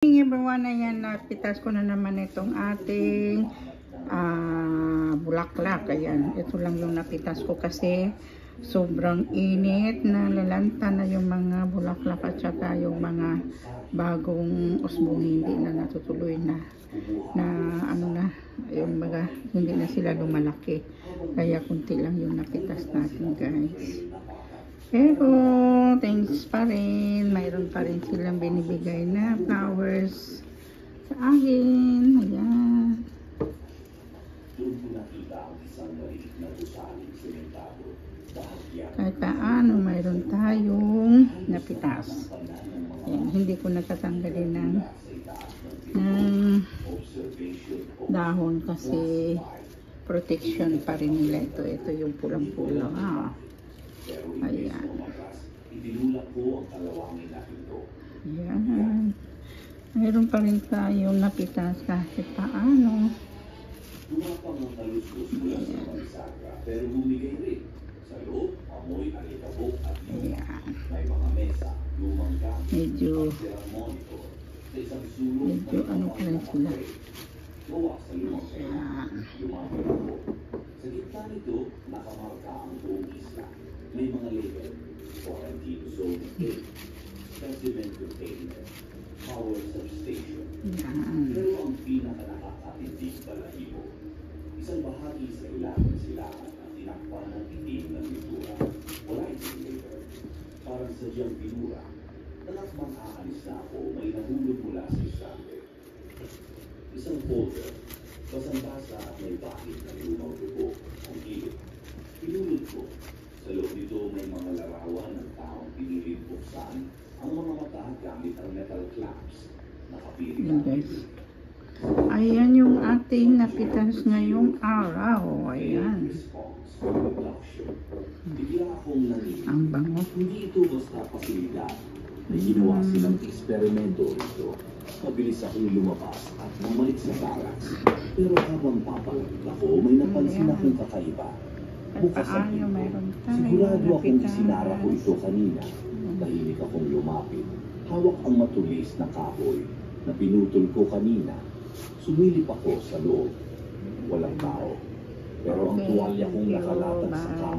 Everyone, ayan, napitas ko na naman itong ating bulaklak. Ayan, ito lang yung napitas ko kasi sobrang init, na lalanta na yung mga bulaklak at saka yung mga bagong usbong hindi na natutuloy na ano na, yung mga hindi na sila lumalaki, kaya kunti lang yung napitas natin, guys. Pero thanks pa rin, mayroon pa rin silang binibigay na flowers sa akin. Ayan, kahit paano mayroon tayong napitas. Ayan, hindi ko natatanggalin ng dahon kasi protection pa rin nila ito. Ito yung pulang-pulang. Ayan. Ayan. Mayroon pa rin tayong napitas kahit paano. Ayan. Medyo ano pa rin sila. Ayan. Sa gitna nito, nakamarka ang buong isla. May mga label, quarantine zone, specimen container, power substation. Pero ang pinaka-nakakatindig balahibo, isang bahagi sa ilalim silangan at tinakpan ng itim na pintura. Wala itong label. Parang sadyang pinura. Talakmang aalis na ako, may nahulog mula sa istante. Isang folder, basang-basa at may bakit na lumang dugo ang gilid. Pinulot ko. Sa loob nito may mga larawan ng taong piniling buksan ang mga mata gamit ang metal clamps. Nakapiling ang guys. Ayan yung ating napitas ngayong araw. Ayan. Bigla akong narinig. Ang bango. Hindi ito basta pasilidad. May ginawa silang eksperimento rito. Mabilis akong lumabas at bumalik sa barracks. Pero habang papalapit ako, may napansin akong kakaiba. Bukas ang pinto. Sigurado akong sinara ko ito kanina. Tahimik akong lumapit. Hawak ang matulis na kahoy na pinutol ko kanina. Sumilip ako sa loob. Walang tao. Pero ang tuwalya kong nakalatag sa kama